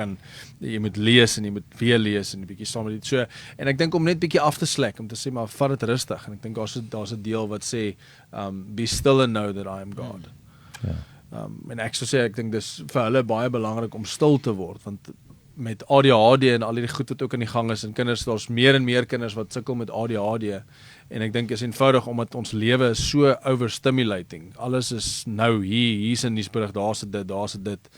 Jy moet lees en jy moet weer lees en 'n bietjie saam met dit. So, en ek dink om net bietjie af te slek, om te sê maar vat dit rustig. En ek dink daar's 'n deel wat sê be still and know that I am God. En ek sou sê ek dink dis vir hulle baie belangrik om stil te word, want met ADHD en al die goed wat ook aan die gang is en kinders, daar's meer en meer kinders wat sukkel met ADHD. En ek dink is eenvoudig omdat ons lewe is so overstimulating. Alles is nou hier's 'n nuusberig, daar's dit.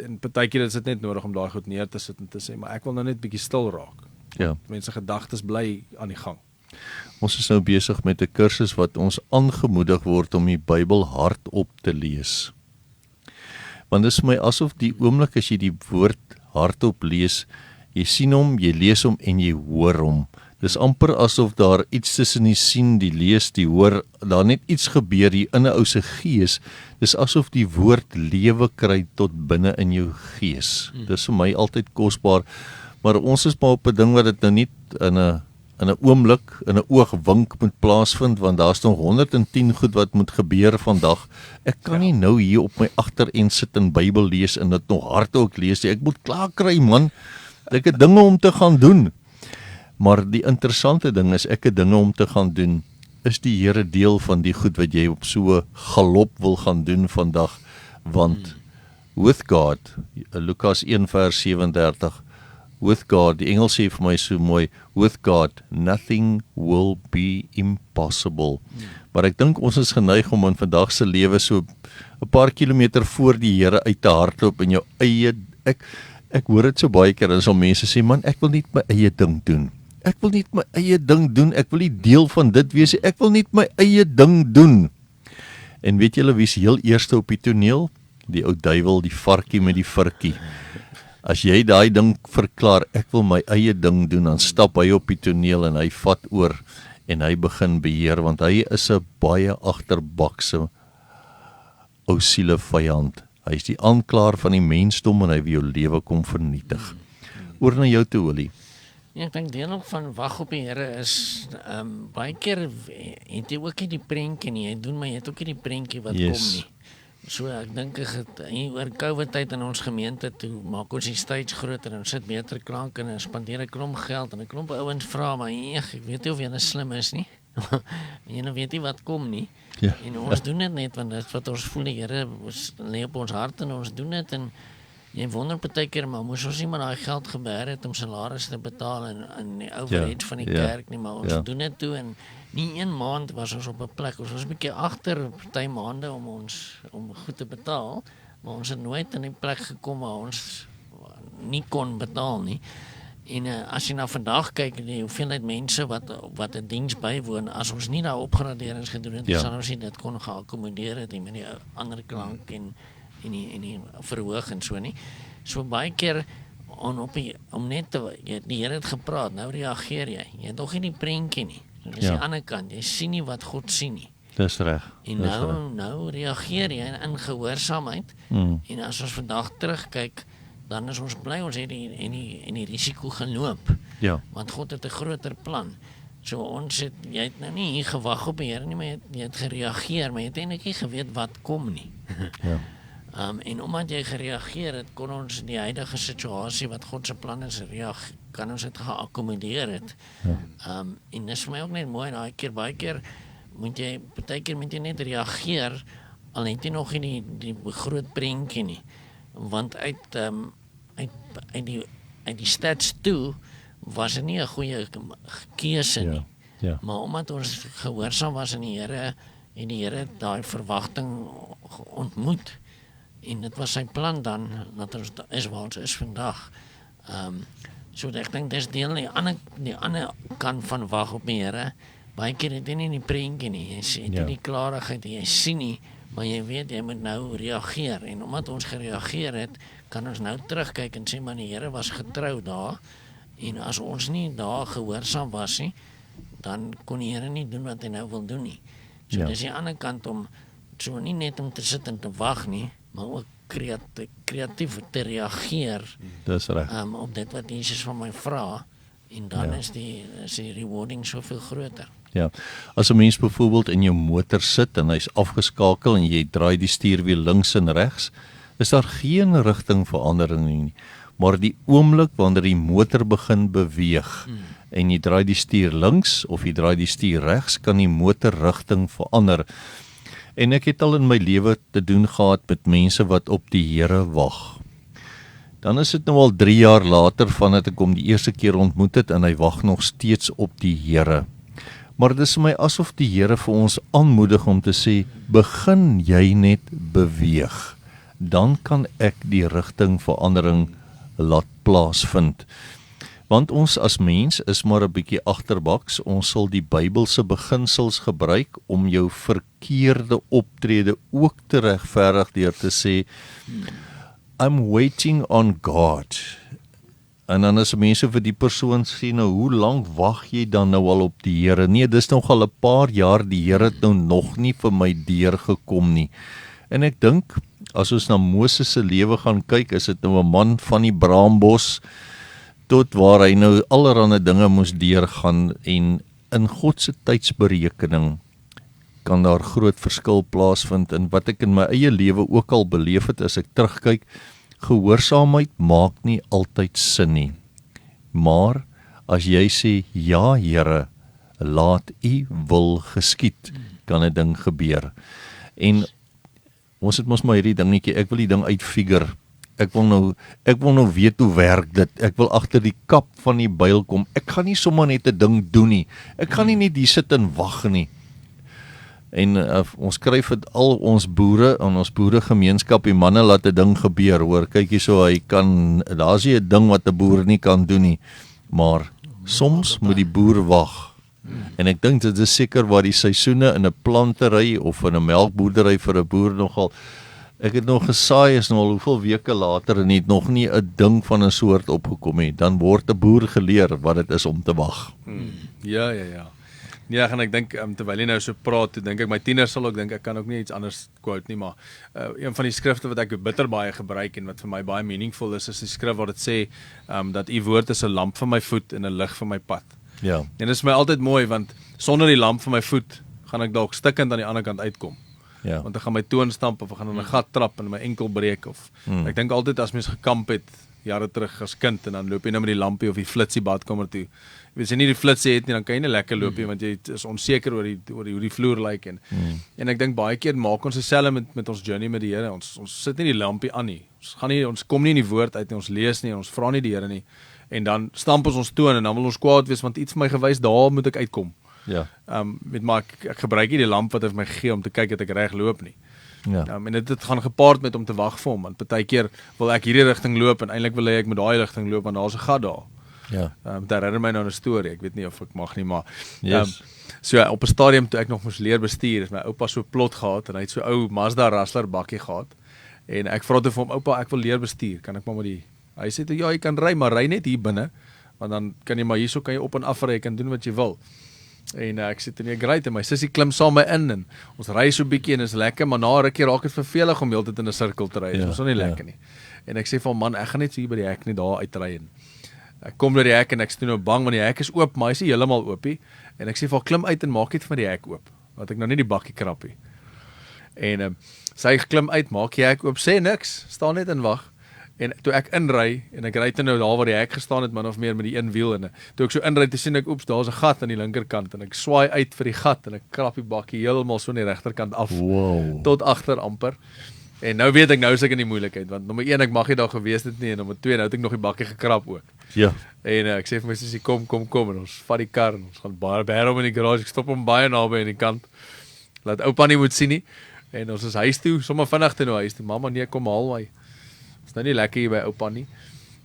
En partykeer is dit net nodig om daai goed neer te sit en te sê, maar ek wil nou net bietjie stil raak. Mense gedagtes bly aan die gang. Ons is nou besig met 'n kursus wat ons aangemoedig word om die Bybel hardop te lees. Want dit is vir my asof die oomblik as jy die woord hardop lees, jy sien hom, jy lees hom en jy hoor hom. Dis amper asof daar iets tussen die sien, die lees, die hoor, daar net iets gebeur hier in 'n ou se gees. Dis asof die woord lewe kry tot binne in jou gees. Dis vir my altyd kosbaar, maar ons is maar op 'n ding wat dit nou nie in 'n oomblik, in 'n oogwink moet plaasvind, want daar's nog 110 goed wat moet gebeur vandag. Ek kan nie nou hier op my agterend sit en Bybel lees en dit nog hardop lees nie. Ek moet klaar kry, man. Ek het dinge om te gaan doen. Maar die interessante ding is, ek het dinge om te gaan doen, is die Here deel van die goed wat jy op so galop wil gaan doen vandag, want with God, Lukas 1 vers 37, with God, die Engels sê vir my so mooi, with God, nothing will be impossible. Maar ek dink ons is geneig om in vandag se lewe so 'n paar kilometer voor die Here uit te hardloop in jou eie, ek hoor dit so baie keer, as al mense sê, man, ek wil net my eie ding doen. Ek wil net my eie ding doen, ek wil nie deel van dit wees, ek wil net my eie ding doen. En weet julle wie's heel eerste op die toneel? Die ou duiwel, die varkie met die virkie. As jy daai ding verklaar, ek wil my eie ding doen, dan stap hy op die toneel en hy vat oor en hy begin beheer, want hy is 'n baie agterbakse ou siele vyand. Hy is die aanklaer van die mensdom en hy wil jou lewe kom vernietig. Oor na jou toe, Willie. Ja, ek dink deel van wag op die Here is baie keer het jy ook nie die prentjie nie. Jy doen maar jy het ook nie die prentjie wat kom nie. So ek dink oor COVID tyd in ons gemeente toe maak ons die stage groter en sit beter klanke en spandeer 'n klomp geld en 'n klomp ouens vra maar ek weet nie of jy slim is nie. Jy nou weet nie wat kom nie. En ons doen dit net want dit wat ons voel die Here lê op ons hart en ons doen dit en jy wonder partykeer maar moes ons nie maar daai geld gebeer het om salarisse te betaal en die overhead van die kerk nie, maar ons doen dit toe en nie 1 maand was ons op 'n plek, ons was 'n bietjie agter party maande om goed te betaal, maar ons het nooit in die plek gekom waar ons nie kon betaal nie. En as jy nou vandag kyk, die hoeveelheid mense wat 'n diens bywoon, as ons nie daai opgraderings gedoen het, sal ons nie dit kon geakkommodeer het met die ander klank en die verhoog en so nie. So baie keer om net die Here het gepraat, nou reageer jy. Jy het nog nie die prentjie nie. So dis die ander kant, jy sien nie wat God sien nie. Dis reg. En nou reageer jy in gehoorsaamheid. En as ons vandag terugkyk, dan is ons bly ons het die risiko geloop. Want God het 'n groter plan. So jy het nou nie hier gewag op die Here nie, maar jy het gereageer, maar jy het eintlik nie geweet wat kom nie. En omdat jy gereageer het, kon ons die huidige situasie wat God se plan is, kan ons dit geakkommodeer het. En dis vir my ook net mooi, baie keer moet jy net reageer, al het jy nog nie die groot prentjie nie. Want uit die stats toe, was dit nie 'n goeie keuse nie. Maar omdat ons gehoorsaam was aan die Here, en die Here daai verwagting ontmoet, en dit was sy plan dan, dat ons is waar ons is vandag. So ek dink dis deel die ander kant van wag op die Here, baie keer het jy nie die prentjie nie, jy sien Ja. die klarigheid, jy sien nie, maar jy weet jy moet nou reageer en omdat ons gereageer het, kan ons nou terugkyk en sê maar die Here was getrou daar en as ons nie daar gehoorsaam was nie, dan kon die Here nie doen wat hy nou wil doen nie. So Ja. dis die ander kant om so nie net om te sit en te wag nie, maar ook kreatief te reageer Dis reg. op dit wat Jesus van my vra en dan Ja. is die rewarding soveel groter. Ja. As 'n mens byvoorbeeld in jou motor sit en hy's afgeskakel en jy draai die stuurwiel links en regs, is daar geen rigtingverandering nie. Maar die oomblik wanneer die motor begin beweeg en jy draai die stuur links of jy draai die stuur regs, kan die motor rigting verander. En ek het al in my lewe te doen gehad met mense wat op die Here wag. Dan is dit nou al 3 jaar later vandat ek hom die eerste keer ontmoet het en hy wag nog steeds op die Here. Maar dit is vir my asof die Here vir ons aanmoedig om te sê, begin jy net beweeg. Dan kan ek die rigtingverandering laat plaasvind. Want ons as mens is maar 'n bietjie agterbaks. Ons sal die Bybelse beginsels gebruik om jou verkeerde optrede ook te regverdig deur te sê, I'm waiting on God. En dan as mense vir die persoon sê, nou hoe lank wag jy dan nou al op die Here? Nee, dis nog al 'n paar jaar, die Here het nou nog nie vir my deur gekom nie. En ek dink, as ons na Moses se lewe gaan kyk, is dit nou 'n man van die braambos, tot waar hy nou allerlei dinge moes deurgaan en in God se tydsberekening kan daar groot verskil plaasvind en wat ek in my eie lewe ook al beleef het as ek terugkyk, gehoorsaamheid maak nie altyd sin nie. Maar as jy sê, ja Here, laat U wil geskied, kan 'n ding gebeur. En ons het mos maar hierdie dingetjie, ek wil die ding uitfigure. Ek wil nou weet hoe werk dit. Ek wil agter die kap van die byl kom. Ek gaan nie sommer net 'n ding doen nie. Ek gaan nie net hier sit en wag nie. En ons skryf dit al ons boere in ons boeregemeenskap, die manne laat 'n ding gebeur, hoor. Kyk hierso, daar's nie 'n ding wat 'n boer nie kan doen nie. Maar soms moet die boer wag. En ek dink dit is seker waar die seisoene in 'n plantery of in 'n melkboerdery vir 'n boer nogal. Ek het nog gesaai, is nou al hoeveel weke later en het nog nie 'n ding van 'n soort opgekom nie. Dan word 'n boer geleer wat dit is om te wag. Ja. Ja, en ek dink terwyl jy nou so praat, toe dink ek my tieners sal ook dink ek kan ook nie iets anders quote nie, maar een van die skrifte wat ek bitter baie gebruik en wat vir my baie meaningful is die skrif waar dit sê dat U woord is 'n lamp vir my voet en 'n lig vir my pad. Ja. En dit is vir my altyd mooi want sonder die lamp vir my voet gaan ek dalk stikkend aan die ander kant uitkom. Ja. Want ek gaan my toon stamp of ek gaan in 'n gat trap en my enkel breek of ek dink altyd as mens gekamp het jare terug as kind en dan loop jy nou met die lampie of die flitsie badkamer toe. Jy weet as jy nie die flitsie het nie, dan kan jy nie lekker loop nie want jy is onseker oor hoe die vloer lyk en ek dink baie keer maak ons dieselfde met ons journey met die Here. Ons sit nie die lampie aan nie. Ons kom nie in die woord uit nie, ons lees nie, ons vra nie die Here nie. En dan stamp ons toon en dan wil ons kwaad wees want iets vir my gewys daar moet ek uitkom. Ja. Maar ek gebruik nie die lamp wat hy vir my gee om te kyk dat ek reg loop nie. Ja. En dit gaan gepaard met om te wag vir hom want partykeer wil ek hierdie rigting loop en eintlik wil ek met daai rigting loop want daar's 'n gat daar. Ja. Dit herinner my nou 'n storie. Ek weet nie of ek mag nie, maar Yes. so op 'n stadium toe ek nog moes leer bestuur, het my oupa so plot gehad en hy het so ou Mazda Rustler bakkie gehad. En ek vra toe vir hom, oupa, ek wil leer bestuur. Kan ek maar met die Hy sê toe, ja, jy kan ry, maar ry net hier binne, want dan kan jy maar hierso kan jy op en af ry, jy kan doen wat jy wil. En ek sê toe nee, great, en my sussie klim saam my in en ons ry so bietjie en is lekker, maar na 'n rukkie raak dit vervelig om heeltyd in 'n sirkel te ry. Dit is nie lekker nie. En ek sê vir hom, man, ek gaan net so hier by die hek net daar uitry en ek kom by die hek en ek is toe nou bang want die hek is oop, maar hy is nie heeltemal oopie. En ek sê vir hom, klim uit en maak net vir die hek oop, want ek nou nie die bakkie krappie. En sy klim uit, maak die hek oop, sê niks, staan net en wag. En toe ek inry en ek ry toe nou daar waar die hek gestaan het, man of meer met die een wiel en toe ek so inry, toe sien ek oeps, daar's 'n gat aan die linkerkant en ek swaai uit vir die gat en ek krap die bakkie heeltemal so aan die regterkant af. Wow. Tot agter amper. En nou weet ek nou is ek in die moeilikheid want nommer 1 ek mag nie daar gewees het nie en nommer 2 nou het ek nog die bakkie gekrap ook. Ja. En ek sê vir my sussie kom en ons vat die kar en ons gaan baie hom in die garage. Ek stop hom baie naby aan die kant. Laat oupa nie moet sien nie. En ons is huis toe, sommer vinnig toe nou huis toe. Mamma nee, kom haal my. Is nou nie lekker hier by oupa nie.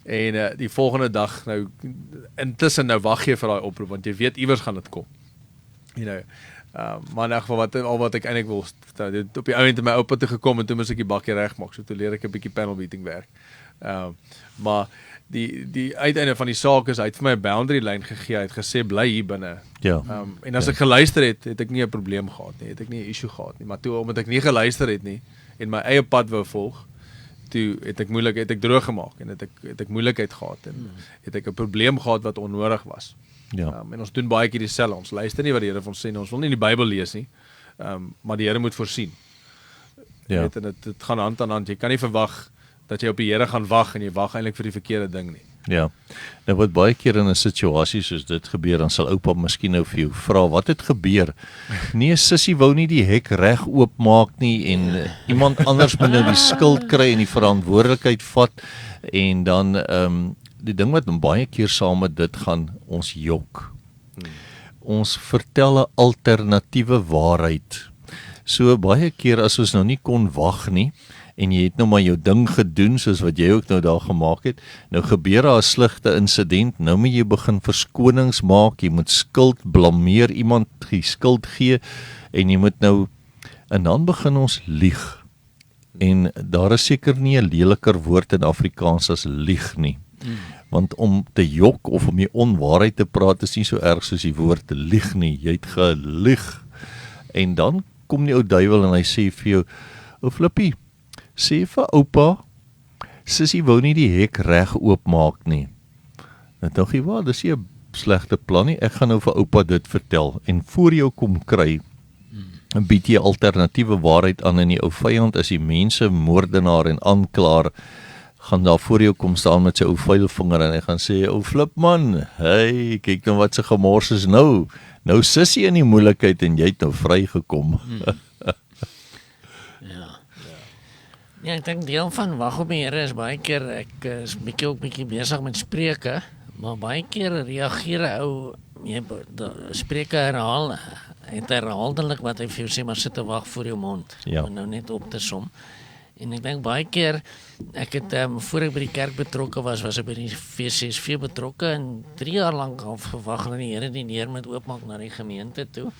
En die volgende dag nou intussen nou wag jy vir daai oproep want jy weet iewers gaan dit kom. Maar in elk geval wat ek eintlik wil vertel, dit op die ouend my oupa toe gekom en toe moes ek die bakkie regmaak, so toe leer ek 'n bietjie panel beating werk. Maar die uiteinde van die saak is, hy het vir my 'n boundary line gegee, hy het gesê bly hier binne. Ja. En as ek geluister het ek nie 'n probleem gehad nie, het ek nie 'n issue gehad nie, maar toe omdat ek nie geluister het nie en my eie pad wou volg, toe het ek droog gemaak en het ek moeilikheid gehad en het ek 'n probleem gehad wat onnodig was. Ja. En ons doen baie keer dieselfde. Ons luister nie wat die Here vir ons sê nie. Ons wil nie die Bybel lees nie. Maar die Here moet voorsien. Ja. Weet, en dit gaan hand aan hand. Jy kan nie verwag dat jy op die Here gaan wag en jy wag eintlik vir die verkeerde ding nie. Ja. Nou wat baie keer in 'n situasie soos dit gebeur, dan sal oupa miskien nou vir jou vra, wat het gebeur? Nee, sussie wou nie die hek reg oopmaak nie en iemand anders moet nou die skuld kry en die verantwoordelikheid vat en dan die ding wat baie keer saam met dit gaan, ons jok. Ons vertel 'n alternatiewe waarheid. So baie keer as ons nou nie kon wag nie en jy het nou maar jou ding gedoen soos wat jy ook nou daar gemaak het, nou gebeur daar 'n slegte insident, nou moet jy begin verskonings maak, jy moet skuld blameer, iemand die skuld gee en jy moet nou, en dan begin ons lieg. En daar is seker nie 'n leliker woord in Afrikaans as lieg nie. Want om te jok of om die onwaarheid te praat is nie so erg soos die woord lieg nie. Jy het gelieg. En dan kom die ou duiwel en hy sê vir jou, "O Flippie, sê vir oupa, sussie wou nie die hek reg oopmaak nie." Nou dink jy, "Waar, dis nie 'n slegte plan nie. Ek gaan nou vir oupa dit vertel." En voor jou kom kry, bied jy alternatiewe waarheid aan en die ou vyand is die mense moordenaar en aanklaer gaan daar voor jou kom staan met sy ou vuil vinger en hy gaan sê, "O Flip man, hey, kyk nou wat se gemors is nou. Nou sussie in die moeilikheid en jy het nou vrygekom." Ja, ek dink deel van wag op die Here is baie keer ek is bietjie besig met Spreuke, maar baie keer reageer 'n ou, jy Spreuke herhaaldelik wat hy vir jou sê, maar sit te wag voor jou mond. Ja. Om nou net op te som. En ek dink baie keer, ek het voor ek by die kerk betrokke was ek by die V6V betrokke en 3 jaar lank al gewag dat die Here die deur moet oopmaak na die gemeente toe.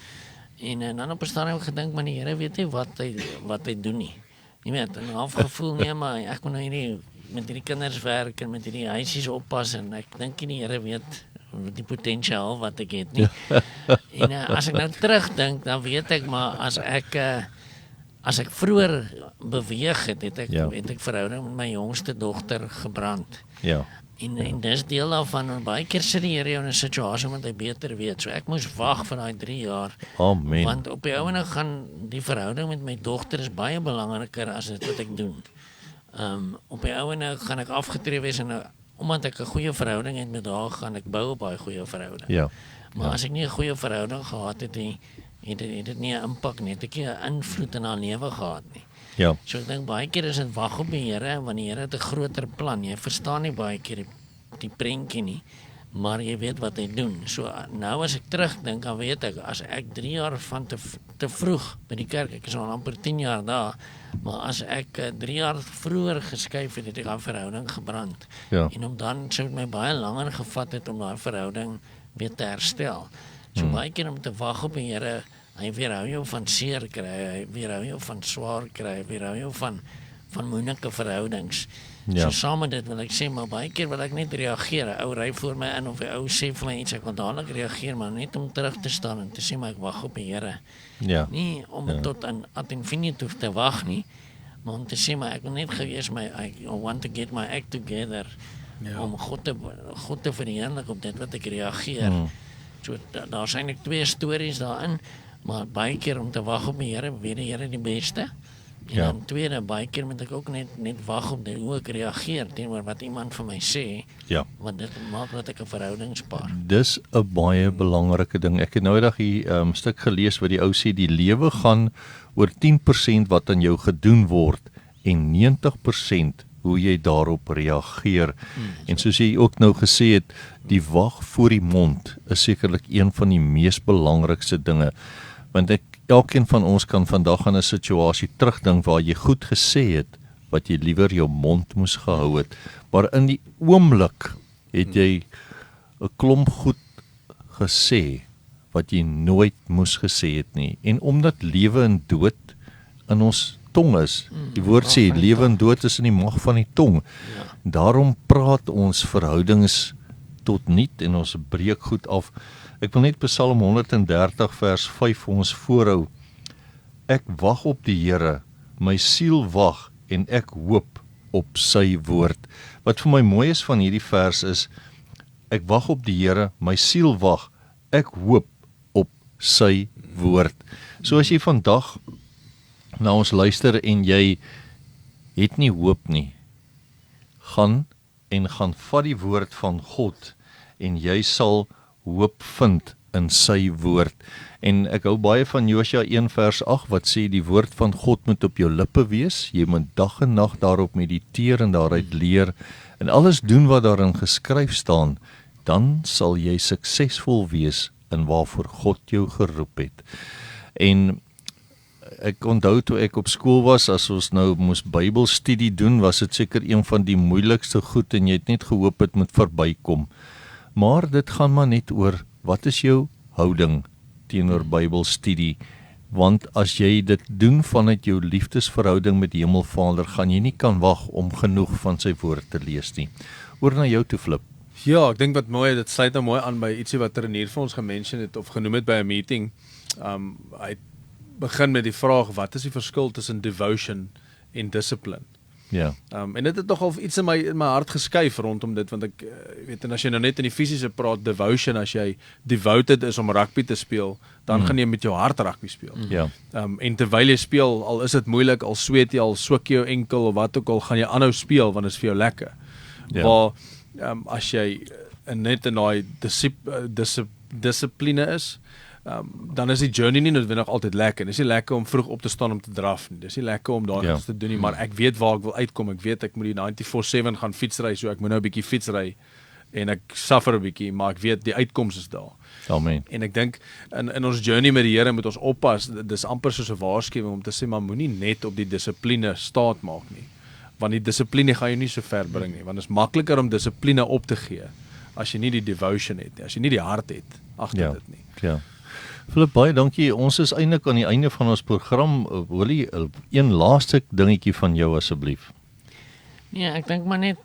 En dan op 'n stadium gedink, maar die Here weet nie wat hy doen nie. Jy weet, en afgevoel, nee, maar ek moet nou met hierdie kinders werk en met hierdie huisies oppas en ek dink nie die Here weet die potensiaal wat ek het nie. En as ek nou terugdink, dan weet ek maar as ek vroeër beweeg het ek verhouding met my jongste dogter gebrand. Ja. En dis deel daarvan, en baie keer sit die Here jou in 'n situasie wat hy beter weet. So ek moes wag vir daai 3 jaar. Amen. Want op die ouene gaan die verhouding met my dogter is baie belangriker as dit wat ek doen. Op die ouene gaan ek afgetree wees en omdat ek 'n goeie verhouding het met haar, gaan ek bou op daai goeie verhouding. Ja. Maar as ek nie 'n goeie verhouding gehad het nie, het dit nie 'n impak nie, het ek nie 'n invloed in haar lewe gehad nie. Ja. So ek dink baie keer is dit wag op die Here, want die Here het 'n groter plan. Jy verstaan nie baie keer die prentjie nie, maar jy weet wat hy doen. So nou as ek terugdink, dan weet ek, as ek 3 jaar van te vroeg by die kerk, ek is al amper 10 jaar daar, maar as ek 3 jaar vroeër geskuif het ek daai verhouding gebrand. Ja. En om dan sou dit my baie langer gevat het om daai verhouding weer te herstel. So baie keer om te wag op die Here, hy weerhou jou van seer kry, hy weerhou jou van swaar kry, hy weerhou jou van moeilike verhoudings. Ja. So saam met dit wil ek sê, maar baie keer wil ek net reageer. 'n Ou ry voor my in of 'n ou sê vir my iets, ek wil dadelik reageer, maar net om terug te staan en te sê maar ek wag op die Here. Ja. Nie om tot aan ad infinitum te wag nie, maar om te sê maar ek wil net gewees I want to get my act together. Om God te verheerlik op dit wat ek reageer. So daar zijn eintlik 2 stories daarin, maar baie keer om te wag op die Here, weet die Here die beste. En dan tweede, baie keer moet ek ook net wag op hoe ek reageer teenoor wat iemand vir my sê. Ja. Want dit maak dat ek 'n verhouding spaar. Dis 'n baie belangrike ding. Ek het nou eendag hier stuk gelees wat die ou sê die lewe gaan oor 10% wat aan jou gedoen word en 90% hoe jy daarop reageer. En soos jy ook nou gesê het, die wag voor die mond is sekerlik een van die mees belangrikste dinge. Want elkeen van ons kan vandag aan 'n situasie terugdink waar jy goed gesê het wat jy liewer jou mond moes gehou het, maar in die oomblik het jy 'n klomp goed gesê wat jy nooit moes gesê het nie. En omdat lewe en dood in ons tong is, die woord sê, lewe en dood is in die mag van die tong. Daarom praat ons verhoudings tot niet en ons breek goed af. Ek wil net Psalm 130 vers 5 vir ons voorhou. Ek wag op die Here, my siel wag en ek hoop op sy woord. Wat vir my mooi is van hierdie vers is, ek wag op die Here, my siel wag, ek hoop op sy woord. So as jy vandag na ons luister en jy het nie hoop nie, gaan vat die woord van God en jy sal hoop vind in sy woord. En ek hou baie van Josua 1 vers 8 wat sê die woord van God moet op jou lippe wees, jy moet dag en nag daarop mediteer en daaruit leer en alles doen wat daarin geskryf staan, dan sal jy suksesvol wees in waarvoor God jou geroep het. En ek onthou toe ek op skool was, as ons nou moes Bybelstudie doen, was dit seker een van die moeilikste goed en jy het net gehoop het moet verbykom. Maar dit gaan maar net oor, wat is jou houding teenoor Bybelstudie? Want as jy dit doen vanuit jou liefdesverhouding met die Hemelvader, gaan jy nie kan wag om genoeg van sy woord te lees nie. Oor na jou toe, Flip. Ja, ek dink wat mooi, dit sluit nou mooi aan by ietsie wat Renier vir ons gemention het of genoem het by 'n meeting. Hy begin met die vraag, wat is die verskil tussen devotion en discipline? Ja. En dit het nogal iets in my hart geskuif rondom dit, want ek weet, en as jy nou net in die fisiese praat, devotion, as jy devoted is om rugby te speel, dan gaan jy met jou hart rugby speel. Ja. En terwyl jy speel, al is dit moeilik, al sweet jy, al swik jy jou enkel of wat ook al, gaan jy aanhou speel, want dit is vir jou lekker. Ja. Waar, as jy net in daai dissipline is, dan is die journey nie noodwendig altyd lekker. Dit is nie lekker om vroeg op te staan om te draf nie. Dit is nie lekker om daai iets te doen nie, maar ek weet waar ek wil uitkom. Ek weet ek moet die 94/7 gaan fietsry, so ek moet nou 'n bietjie fietsry en ek suffer 'n bietjie, maar ek weet die uitkoms is daar. Amen. En ek dink in ons journey met die Here moet ons oppas. Dis amper soos 'n waarskuwing om te sê, maar moenie net op die dissipline staat maak nie. Want die dissipline gaan jou nie so ver bring nie, want dit is makliker om dissipline op te gee as jy nie die devotion het nie, as jy nie die hart het agter dit nie. Ja. Philip, baie dankie. Ons is eintlik aan die einde van ons program. Willie, een laaste dingetjie van jou asseblief. Nee, ek dink maar net,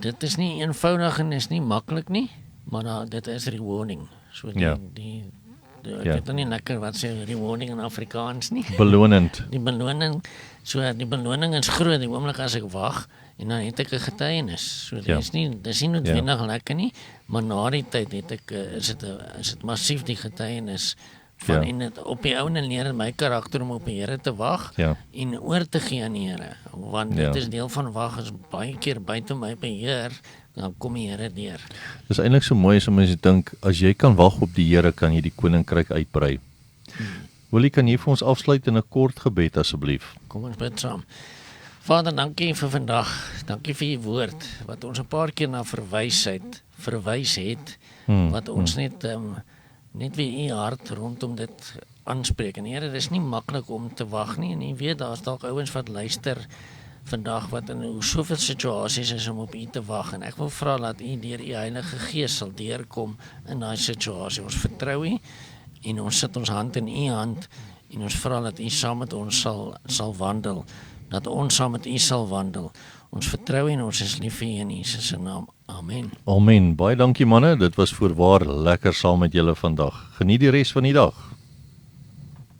dit is nie eenvoudig en is nie maklik nie, maar dit is rewarding. So ek weet nie lekker wat sê rewarding in Afrikaans nie. Belonend. Die beloning is groot, die oomblik as ek wag, en dan het ek 'n getuienis. So dis nie noodwendig lekker nie, maar na die tyd het ek is dit massief die getuienis van en dit op die ou en leer my karakter om op die Here te wag en oor te gee aan die Here, want dit is deel van wag, is baie keer buite my beheer, dan kom die Here deur. Dis eintlik so mooi as mense dink, as jy kan wag op die Here, kan jy die koninkryk uitbrei. Willie, kan jy vir ons afsluit in 'n kort gebed asseblief? Kom ons bid saam. Vader, dankie vir vandag. Dankie vir u woord wat ons 'n paar keer na verwys het, wat ons net weer u hart rondom dit aanspreek. En Here, dis nie maklik om te wag nie, en jy weet daar's dalk ouens wat luister vandag wat in soveel situasies is om op u te wag, en ek wil vra dat u deur u Heilige Gees sal deurkom in daai situasie. Ons vertrou u en ons sit ons hand in u hand en ons vra dat u saam met ons sal wandel, dat ons saam met u sal wandel. Ons vertrou en ons is lief vir u in Jesus se naam. Amen. Amen. Baie dankie manne, dit was voorwaar lekker saam met julle vandag. Geniet die res van die dag.